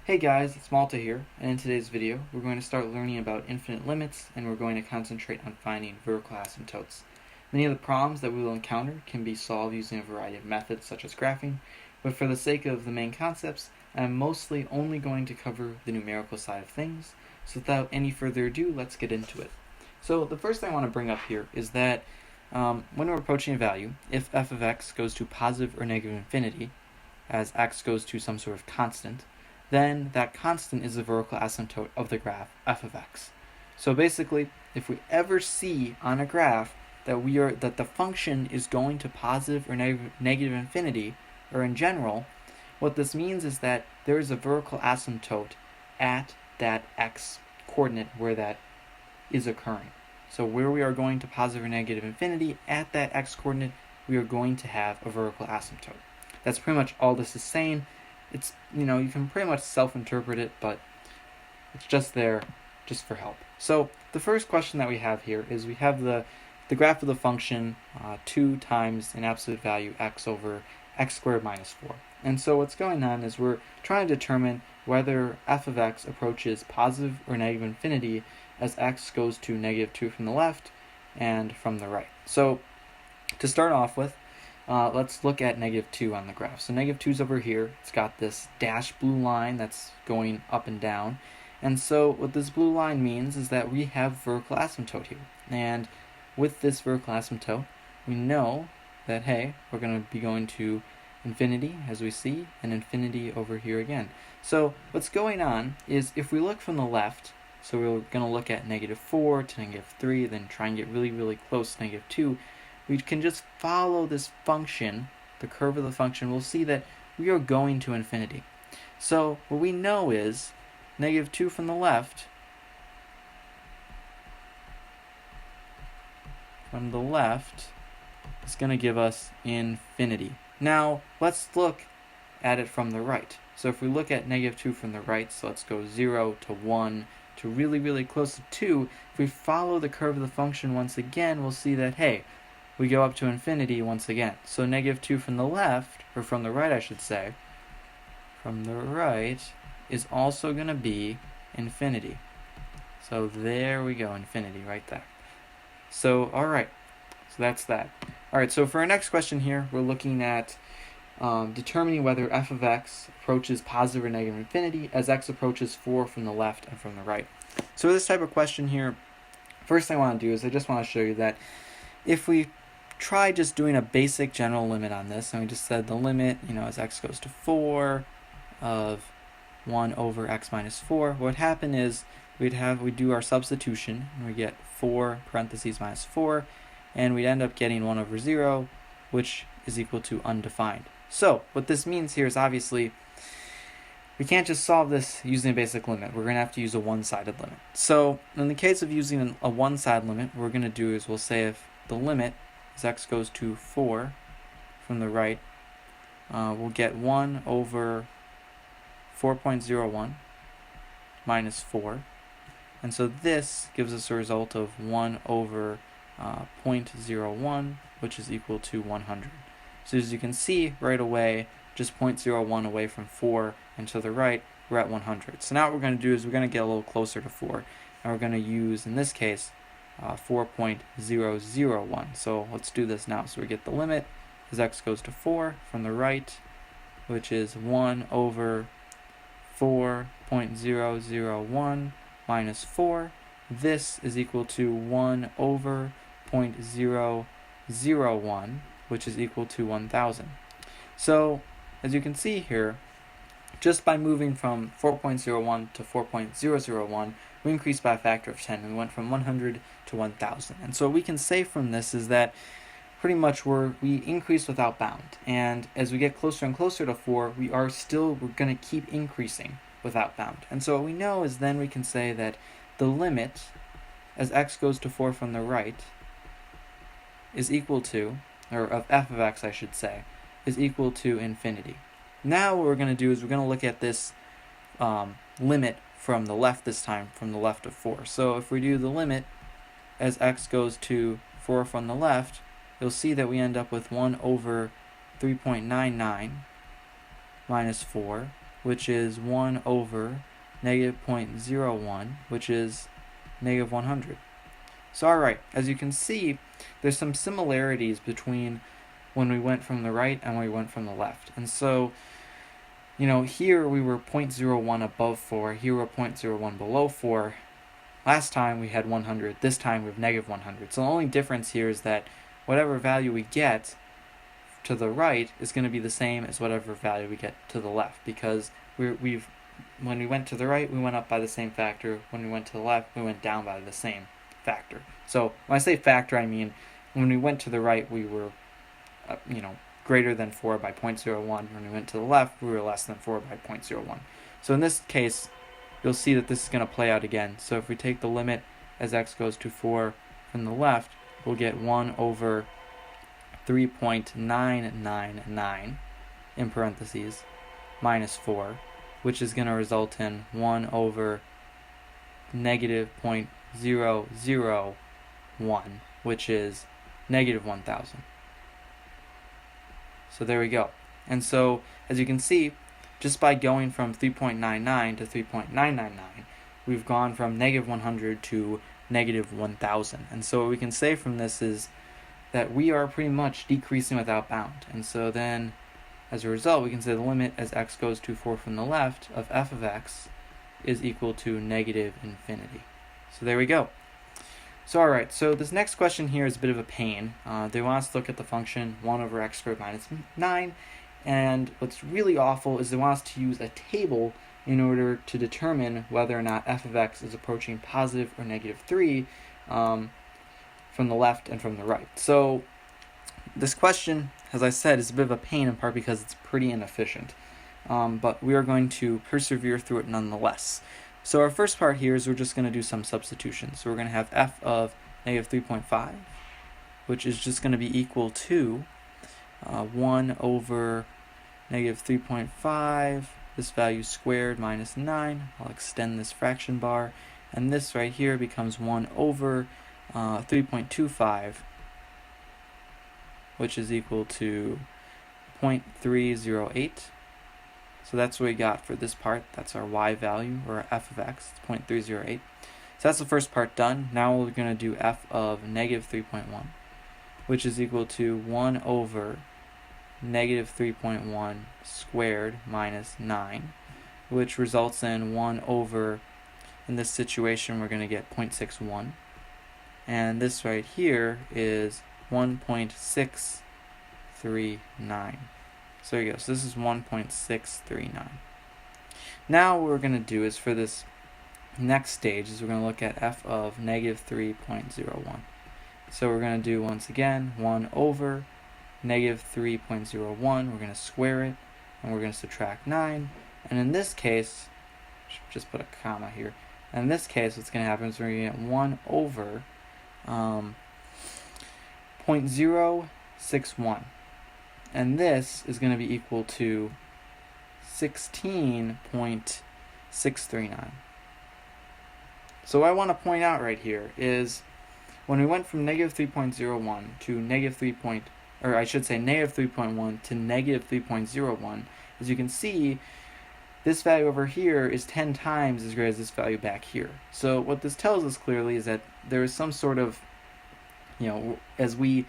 Hey guys, it's Malta here, and in today's video we're going to start learning about infinite limits, and we're going to concentrate on finding vertical asymptotes. Many of the problems that we will encounter can be solved using a variety of methods such as graphing, but for the sake of the main concepts, I'm mostly only going to cover the numerical side of things, so without any further ado, let's get into it. So the first thing I want to bring up here is that when we're approaching a value, if f of x goes to positive or negative infinity, as x goes to some sort of constant, then that constant is the vertical asymptote of the graph f of x. So basically, if we ever see on a graph that the function is going to positive or negative infinity, or in general, what this means is that there is a vertical asymptote at that x coordinate where that is occurring. So where we are going to positive or negative infinity at that x coordinate, we are going to have a vertical asymptote. That's pretty much all this is saying. It's, you can pretty much self-interpret it, but it's just there just for help. So the first question that we have here is we have the graph of the function 2 times an absolute value x over x squared minus 4. And so what's going on is we're trying to determine whether f of x approaches positive or negative infinity as x goes to negative 2 from the left and from the right. So to start off with, let's look at negative 2 on the graph. So negative 2 is over here. It's got this dashed blue line that's going up and down. And so what this blue line means is that we have vertical asymptote here. And with this vertical asymptote, we know that, hey, we're going to be going to infinity, as we see, and infinity over here again. So what's going on is if we look from the left, so we're going to look at negative 4 to negative 3, then try and get really, really close to negative 2, we can just follow this function, the curve of the function. We'll see that we are going to infinity. So what we know is negative 2 from the left, is going to give us infinity. Now let's look at it from the right. So if we look at negative 2 from the right, so let's go 0 to 1 to really, really close to 2. If we follow the curve of the function once again, we'll see that, hey, we go up to infinity once again. So negative 2 from the left, or from the right I should say, from the right is also going to be infinity. So there we go, infinity right there. So alright, so that's that. Alright, so for our next question here, we're looking at determining whether f of x approaches positive or negative infinity as x approaches 4 from the left and from the right. So this type of question here, first thing I want to do is I just want to show you that if we try just doing a basic general limit on this, and we just said the limit, as x goes to 4 of 1 over x minus 4, what would happen is we'd do our substitution, and we get 4 parentheses minus 4, and we'd end up getting 1 over 0, which is equal to undefined. So what this means here is obviously we can't just solve this using a basic limit. We're going to have to use a one-sided limit. So in the case of using a one-sided limit, what we're going to do is we'll say if the limit as x goes to 4 from the right, we'll get 1 over 4.01 minus 4. And so this gives us a result of 1 over 0.01, which is equal to 100. So as you can see right away, just 0.01 away from 4 and to the right, we're at 100. So now what we're going to do is we're going to get a little closer to 4. And we're going to use, in this case, 4.001. So let's do this now. So we get the limit as x goes to 4 from the right, which is 1 over 4.001 minus 4. This is equal to 1 over 0.001, which is equal to 1,000. So as you can see here, just by moving from 4.01 to 4.001, we increased by a factor of 10. We went from 100 to 1,000. And so what we can say from this is that pretty much we increase without bound. And as we get closer and closer to 4, we're going to keep increasing without bound. And so what we know is then we can say that the limit as x goes to 4 from the right is equal to, or of f of x I should say, is equal to infinity. Now what we're going to do is we're going to look at this limit from the left this time, from the left of 4. So if we do the limit as x goes to 4 from the left, you'll see that we end up with 1 over 3.99 minus 4, which is 1 over negative 0.01, which is negative 100. So alright, as you can see, there's some similarities between when we went from the right and when we went from the left. And so, here we were 0.01 above 4, here we're 0.01 below 4. Last time we had 100, this time we have negative 100. So the only difference here is that whatever value we get to the right is going to be the same as whatever value we get to the left, because when we went to the right, we went up by the same factor. When we went to the left, we went down by the same factor. So when I say factor, I mean when we went to the right, we were greater than 4 by 0.01. When we went to the left, we were less than 4 by 0.01. So in this case, you'll see that this is going to play out again. So if we take the limit as x goes to 4 from the left, we'll get 1 over 3.999 in parentheses minus 4, which is going to result in 1 over negative 0.001, which is negative 1,000. So there we go. And so, as you can see, just by going from 3.99 to 3.999, we've gone from negative 100 to negative 1,000. And so what we can say from this is that we are pretty much decreasing without bound. And so then, as a result, we can say the limit as x goes to 4 from the left of f of x is equal to negative infinity. So there we go. So alright, so this next question here is a bit of a pain. They want us to look at the function 1 over x squared minus 9, and what's really awful is they want us to use a table in order to determine whether or not f of x is approaching positive or negative 3 from the left and from the right. So this question, as I said, is a bit of a pain, in part because it's pretty inefficient, but we are going to persevere through it nonetheless. So our first part here is we're just going to do some substitutions. So we're going to have f of negative 3.5, which is just going to be equal to 1 over negative 3.5, this value squared minus 9. I'll extend this fraction bar, and this right here becomes 1 over 3.25, which is equal to 0.308. So that's what we got for this part. That's our y value, or f of x. It's 0.308. So that's the first part done. Now we're going to do f of negative 3.1, which is equal to 1 over negative 3.1 squared minus 9, which results in 1 over, in this situation, we're going to get 0.61. And this right here is 1.639. So there you go. So this is 1.639. Now what we're going to do is, for this next stage, is we're going to look at f of negative 3.01. So we're going to do, once again, 1 over negative 3.01. We're going to square it, and we're going to subtract 9. And in this case, just put a comma here. And in this case, what's going to happen is we're going to get 1 over 0.061. And this is going to be equal to 16.639. So what I want to point out right here is when we went from negative 3.01 to negative 3.1 to negative 3.01, as you can see, this value over here is 10 times as great as this value back here. So what this tells us clearly is that there is some sort of, as we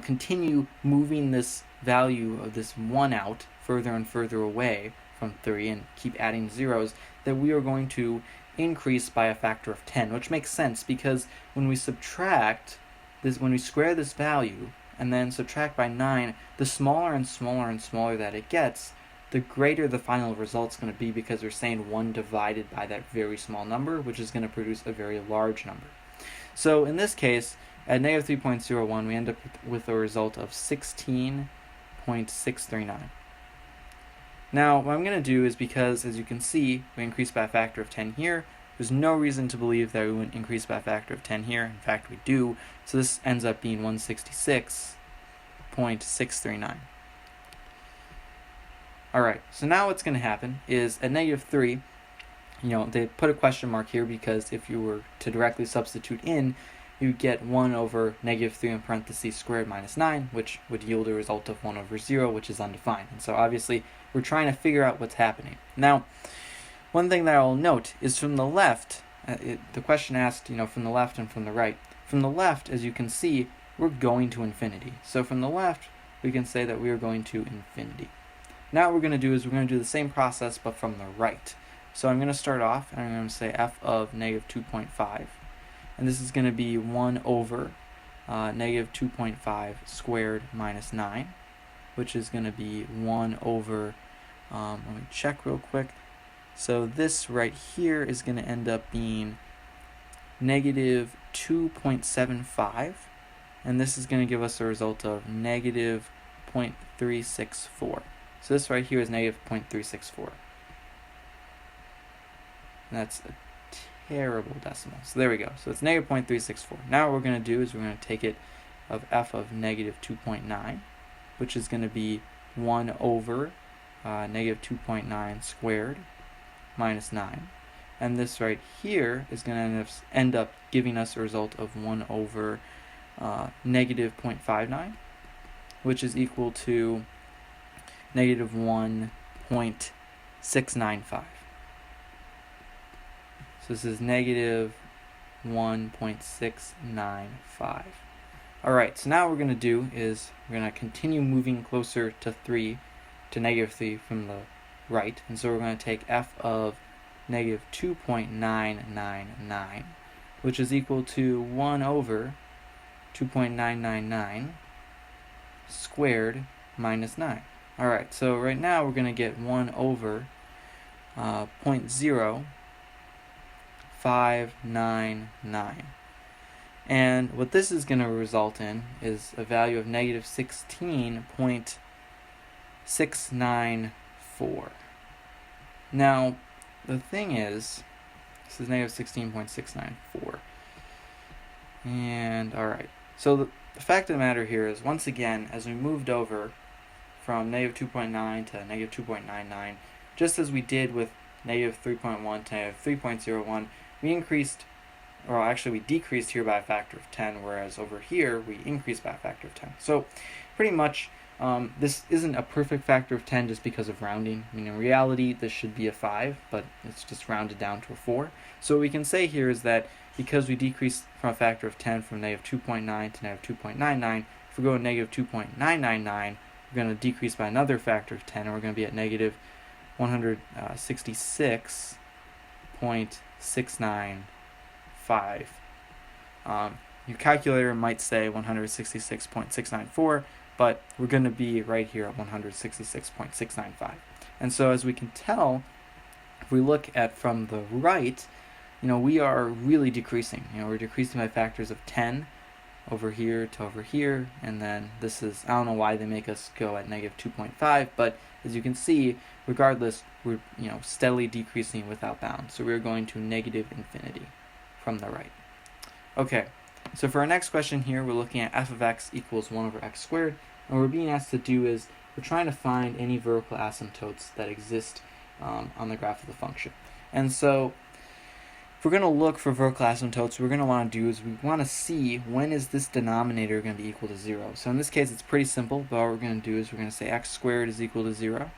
continue moving this value of this 1 out further and further away from 3 and keep adding zeros, that we are going to increase by a factor of 10, which makes sense because when we subtract this, when we square this value and then subtract by 9, the smaller and smaller and smaller that it gets, the greater the final result's going to be, because we're saying 1 divided by that very small number, which is going to produce a very large number. So in this case, at negative 3.01, we end up with a result of 16.639. Now, what I'm going to do is, because, as you can see, we increased by a factor of 10 here, there's no reason to believe that we wouldn't increase by a factor of 10 here. In fact, we do. So this ends up being 166.639. Alright, so now what's going to happen is at negative 3, they put a question mark here because if you were to directly substitute in, you get 1 over negative 3 in parentheses squared minus 9, which would yield a result of 1 over 0, which is undefined. And so obviously we're trying to figure out what's happening. Now, one thing that I'll note is from the left, the question asked, from the left and from the right. From the left, as you can see, we're going to infinity. So from the left, we can say that we are going to infinity. Now what we're going to do is we're going to do the same process, but from the right. So I'm going to start off, and I'm going to say f of negative 2.5. And this is going to be 1 over negative 2.5 squared minus 9, which is going to be 1 over, let me check real quick. So this right here is going to end up being negative 2.75, and this is going to give us a result of negative 0.364. So this right here is negative 0.364. That's a terrible decimal. So there we go. So it's negative 0.364. Now what we're going to do is we're going to take it of f of negative 2.9, which is going to be 1 over negative 2.9 squared minus 9. And this right here is going to end up giving us a result of 1 over negative 0.59, which is equal to negative 1.695. So this is negative 1.695. Alright, so now what we're going to do is we're going to continue moving closer to negative 3 from the right. And so we're going to take f of negative 2.999, which is equal to 1 over 2.999 squared minus 9. Alright, so right now we're going to get 1 over 0.0599. And what this is going to result in is a value of negative 16.694. Now, the thing is, this is negative 16.694. And, alright. So the fact of the matter here is, once again, as we moved over from negative 2.9 to negative 2.99, just as we did with negative 3.1 to negative 3.01, we increased, or actually we decreased here by a factor of 10, whereas over here we increased by a factor of 10. So pretty much this isn't a perfect factor of 10 just because of rounding. I mean, in reality, this should be a 5, but it's just rounded down to a 4. So what we can say here is that because we decreased from a factor of 10 from negative 2.9 to negative 2.99, if we go to negative 2.999, we're going to decrease by another factor of 10, and we're going to be at negative 166.695. Your calculator might say 166.694, but we're going to be right here at 166.695. And so as we can tell, if we look at from the right, we are really decreasing. We're decreasing by factors of 10 over here to over here, and then this is, I don't know why they make us go at negative 2.5, but as you can see, regardless, we're steadily decreasing without bounds. So we're going to negative infinity from the right. Okay, so for our next question here, we're looking at f of x equals 1 over x squared, and what we're being asked to do is we're trying to find any vertical asymptotes that exist on the graph of the function. And so if we're going to look for vertical asymptotes, what we're going to want to do is we want to see when is this denominator going to be equal to 0. So in this case, it's pretty simple, but all we're going to do is we're going to say x squared is equal to 0.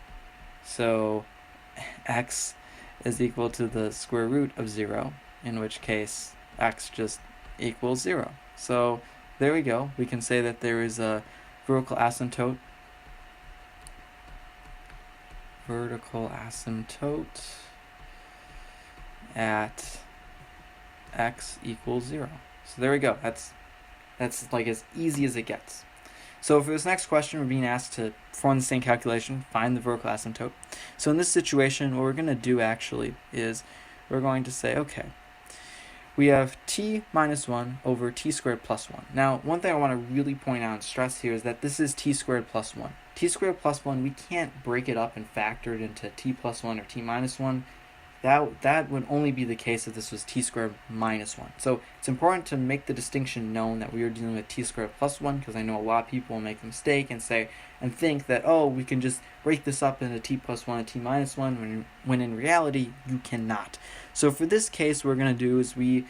So x is equal to the square root of 0, in which case x just equals 0. So there we go. We can say that there is a vertical asymptote at x equals 0. So there we go. That's like as easy as it gets. So for this next question, we're being asked to perform the same calculation, find the vertical asymptote. So in this situation, what we're going to do actually is we're going to say, okay, we have t minus 1 over t squared plus 1. Now, one thing I want to really point out and stress here is that this is t squared plus 1. T squared plus 1, we can't break it up and factor it into t plus 1 or t minus 1. That would only be the case if this was t squared minus 1. So it's important to make the distinction known that we are dealing with t squared plus 1, because I know a lot of people will make the mistake and think that, oh, we can just break this up into t plus 1 and t minus 1, when in reality you cannot. So for this case, what we're going to do is we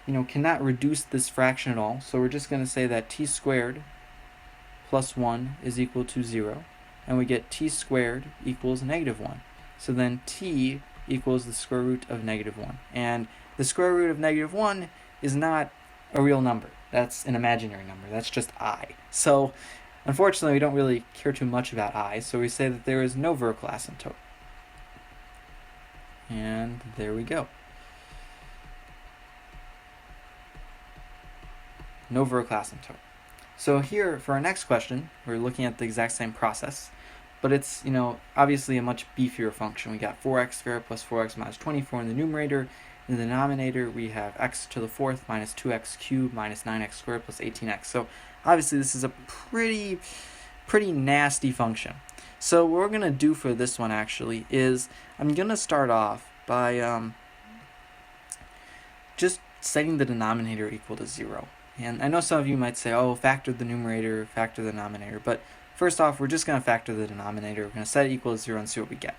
cannot reduce this fraction at all. So we're just going to say that t squared plus 1 is equal to 0. and we get t squared equals negative 1. So then t equals the square root of negative 1. And the square root of negative 1 is not a real number. That's an imaginary number. That's just I. So unfortunately, we don't really care too much about I, so we say that there is no vertical asymptote. And there we go. No vertical asymptote. So here, for our next question, we're looking at the exact same process, but it's, obviously a much beefier function. We got 4x squared plus 4x minus 24 in the numerator. In the denominator, we have x to the fourth minus 2x cubed minus 9x squared plus 18x. So obviously this is a pretty nasty function. So what we're going to do for this one actually is I'm going to start off by just setting the denominator equal to 0. And I know some of you might say, oh, factor the numerator, factor the denominator. But first off, we're just going to factor the denominator. We're going to set it equal to 0 and see what we get.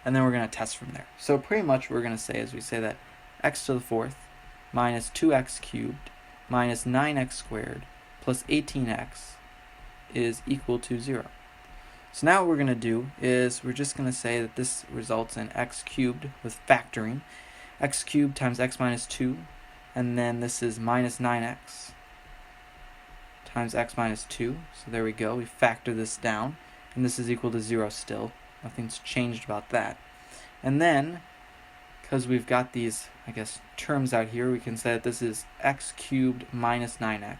And then we're going to test from there. So pretty much what we're going to say is we say that x to the fourth minus 2x cubed minus 9x squared plus 18x is equal to 0. So now what we're going to do is we're just going to say that this results in x cubed with factoring. X cubed times x minus 2, and then this is minus 9x times x minus 2. So there we go. We factor this down, and this is equal to 0 still. Nothing's changed about that. And then, because we've got these, terms out here, we can say that this is x cubed minus 9x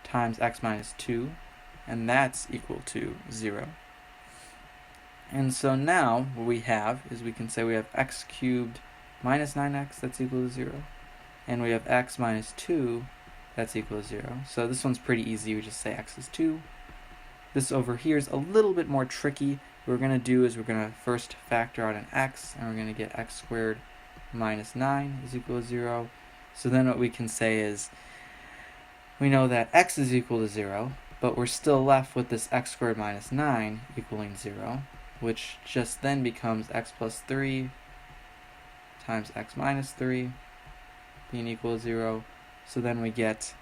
times x minus 2, and that's equal to 0. And so now what we have is we can say we have x cubed minus 9x, that's equal to 0, and we have x minus 2, that's equal to 0. So this one's pretty easy. We just say x is 2. This over here is a little bit more tricky. What we're going to do is we're going to first factor out an x, and we're going to get x squared minus 9 is equal to 0. So then what we can say is we know that x is equal to 0, but we're still left with this x squared minus 9 equaling 0, which just then becomes x plus 3 times x minus 3 being equal to 0. So then we get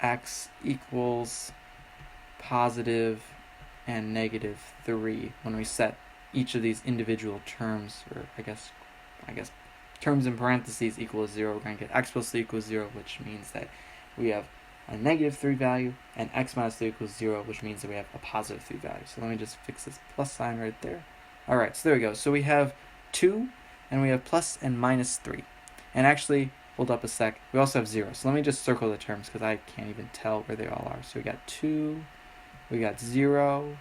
x equals positive and negative 3 when we set each of these individual terms, or I guess terms in parentheses equal to 0. We're going to get x plus 3 equals 0, which means that we have a negative 3 value, and x minus 3 equals 0, which means that we have a positive 3 value. So let me just fix this plus sign right there. Alright, so there we go. So we have 2, and we have plus and minus 3. And actually, hold up a sec, we also have 0. So let me just circle the terms, because I can't even tell where they all are. So we got 2, we got 0,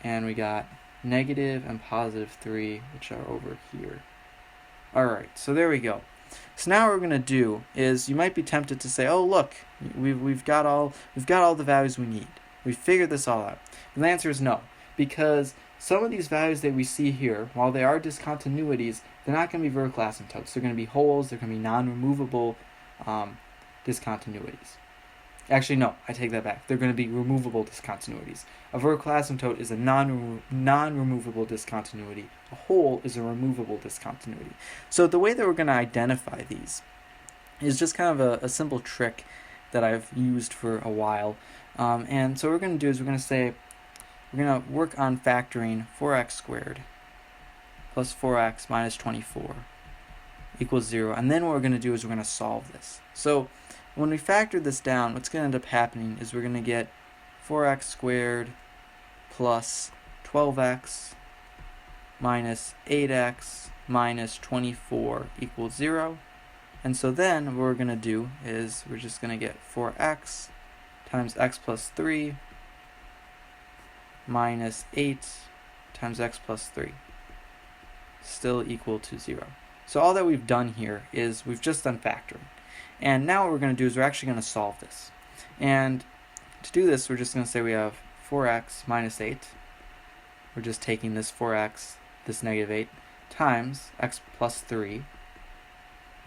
and we got negative and positive 3, which are over here. Alright, so there we go. So now what we're going to do is, you might be tempted to say, oh look, we've got all the values we need. We figured this all out. And the answer is no, because some of these values that we see here, while they are discontinuities, they're not going to be vertical asymptotes. They're going to be holes. They're going to be non-removable discontinuities. Actually, no, I take that back. They're going to be removable discontinuities. A vertical asymptote is a non-removable discontinuity. A hole is a removable discontinuity. So the way that we're going to identify these is just kind of a simple trick that I've used for a while. And so what we're going to do is we're going to say, we're going to work on factoring 4x squared plus 4x minus 24 equals 0. And then what we're going to do is we're going to solve this. So when we factor this down, what's going to end up happening is we're going to get 4x squared plus 12x minus 8x minus 24 equals 0. And so then what we're going to do is we're just going to get 4x times x plus 3 minus 8 times x plus 3 still equal to 0. So all that we've done here is we've just done factoring. And now what we're going to do is we're actually going to solve this. And to do this, we're just going to say we have 4x minus 8. We're just taking this 4x, this negative 8, times x plus 3,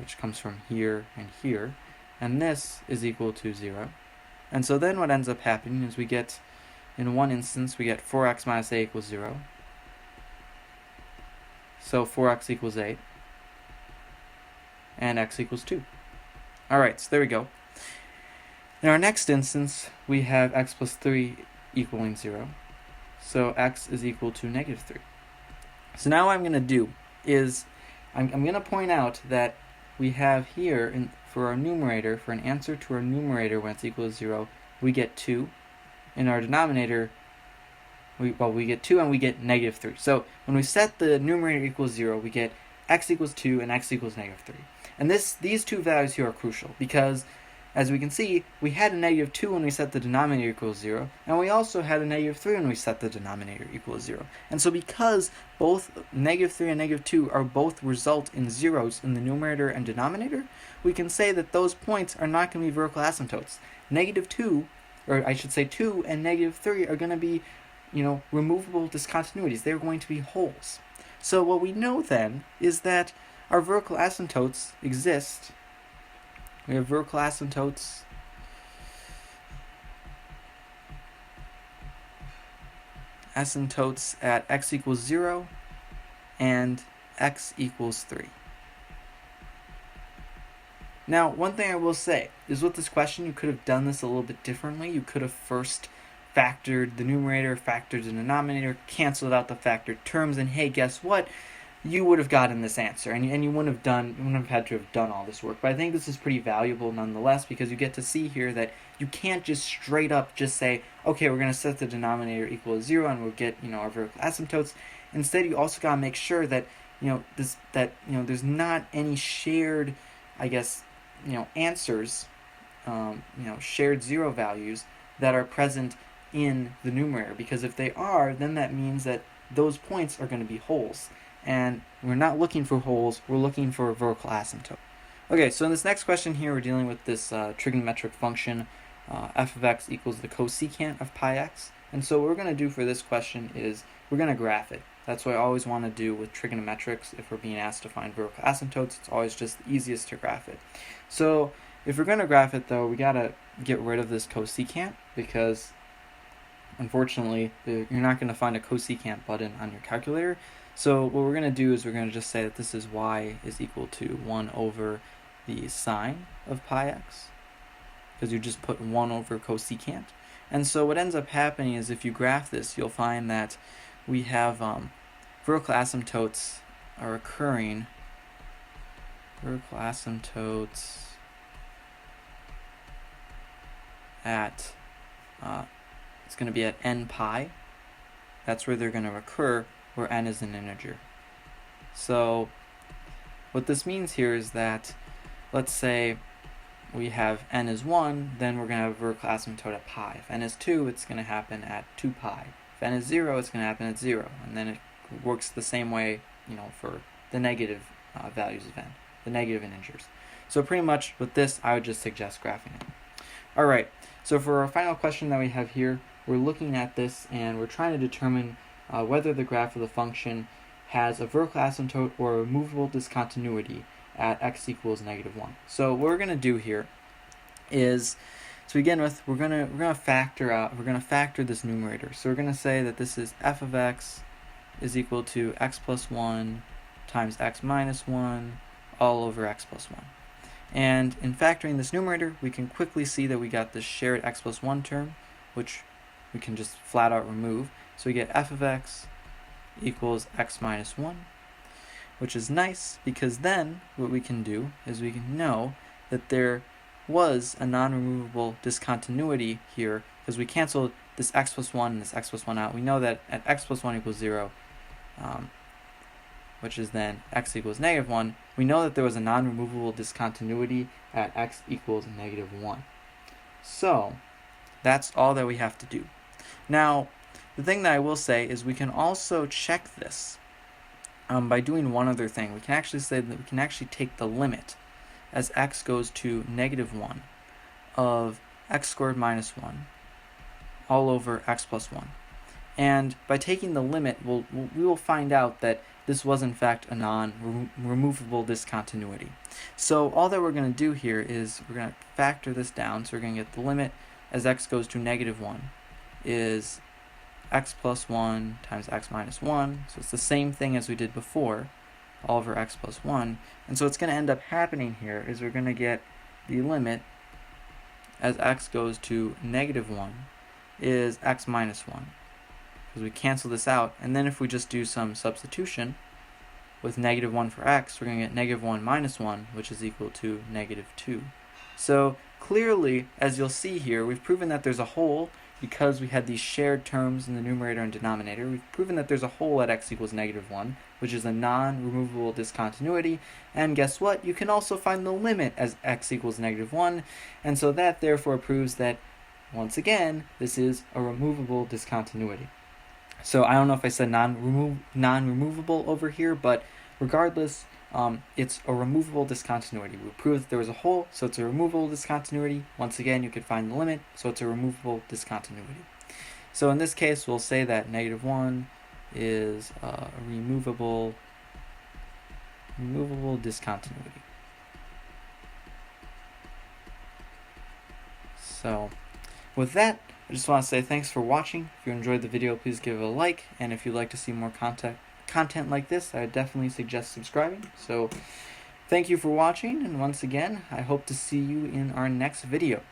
which comes from here and here. And this is equal to 0. And so then what ends up happening is we get, in one instance, we get 4x minus 8 equals 0. So 4x equals 8. And x equals 2. Alright, so there we go. In our next instance, we have x plus 3 equaling 0. So x is equal to negative 3. So now what I'm going to do is I'm going to point out that we have here, for our numerator, for an answer to our numerator when it's equal to 0, we get 2. In our denominator, we get 2 and we get negative 3. So when we set the numerator equals 0, we get x equals 2 and x equals negative 3. And these two values here are crucial because, as we can see, we had a negative 2 when we set the denominator equals 0, and we also had a negative 3 when we set the denominator equals 0. And so because both negative 3 and negative 2 are both result in zeros in the numerator and denominator, we can say that those points are not going to be vertical asymptotes. Negative 2, or I should say 2 and negative 3 are going to be, removable discontinuities. They're going to be holes. So what we know then is that our vertical asymptotes exist. We have vertical asymptotes at x equals 0 and x equals 3. Now, one thing I will say is with this question, you could have done this a little bit differently. You could have first factored the numerator, factored the denominator, canceled out the factored terms, and hey, guess what? You would have gotten this answer, and you wouldn't have had to have done all this work. But I think this is pretty valuable nonetheless, because you get to see here that you can't just straight up just say, okay, we're going to set the denominator equal to 0 and we'll get our vertical asymptotes. Instead, you also got to make sure that there's not any shared, answers, shared 0 values that are present in the numerator, because if they are, then that means that those points are going to be holes. And we're not looking for holes, we're looking for a vertical asymptote. Okay, so in this next question here, we're dealing with this trigonometric function, f of x equals the cosecant of pi x. And so what we're going to do for this question is we're going to graph it. That's what I always want to do with trigonometrics. If we're being asked to find vertical asymptotes, it's always just the easiest to graph it. So if we're going to graph it, though, we got to get rid of this cosecant, because unfortunately, you're not going to find a cosecant button on your calculator. So what we're going to do is we're going to just say that this is y is equal to 1 over the sine of pi x, because you just put 1 over cosecant. And so what ends up happening is if you graph this, you'll find that we have vertical asymptotes are occurring. Vertical asymptotes at, it's going to be at n pi. That's where they're going to occur, where n is an integer. So what this means here is that, let's say we have n is 1, then we're going to have a vertical asymptote at pi. If n is 2, it's going to happen at 2 pi. If n is 0, it's going to happen at 0. And then it works the same way, for the negative values of n, the negative integers. So pretty much with this, I would just suggest graphing it. Alright, so for our final question that we have here, we're looking at this and we're trying to determine whether the graph of the function has a vertical asymptote or a removable discontinuity at x equals negative 1. So what we're going to do here is, to begin with, we're going to factor this numerator. So we're going to say that this is f of x is equal to x plus 1 times x minus 1 all over x plus 1. And in factoring this numerator, we can quickly see that we got this shared x plus 1 term, which we can just flat out remove. So we get f of x equals x minus 1, which is nice because then what we can do is we can know that there was a non-removable discontinuity here because we canceled this x plus 1 and this x plus 1 out. We know that at x plus 1 equals 0, which is then x equals negative 1, we know that there was a non-removable discontinuity at x equals negative 1. So that's all that we have to do. Now, the thing that I will say is we can also check this by doing one other thing. We can actually say that we can actually take the limit as x goes to negative 1 of x squared minus 1 all over x plus 1. And by taking the limit, we will find out that this was in fact a non-removable discontinuity. So all that we're going to do here is we're going to factor this down. So we're going to get the limit as x goes to negative 1 is x plus 1 times x minus 1. So it's the same thing as we did before, all over x plus 1. And so what's going to end up happening here is we're going to get the limit as x goes to negative 1 is x minus 1, because we cancel this out, and then if we just do some substitution with negative 1 for x, we're going to get negative 1 minus 1, which is equal to negative 2. So clearly, as you'll see here, we've proven that there's a hole because we had these shared terms in the numerator and denominator. We've proven that there's a hole at x equals negative 1, which is a non-removable discontinuity. And guess what? You can also find the limit as x equals negative 1. And so that therefore proves that, once again, this is a removable discontinuity. So I don't know if I said non-removable over here, but regardless, it's a removable discontinuity. We proved that there was a hole, so it's a removable discontinuity. Once again, you could find the limit, so it's a removable discontinuity. So in this case, we'll say that negative 1 is a removable discontinuity. So with that, I just want to say thanks for watching. If you enjoyed the video, please give it a like, and if you'd like to see more content like this, I would definitely suggest subscribing. So thank you for watching, and once again, I hope to see you in our next video.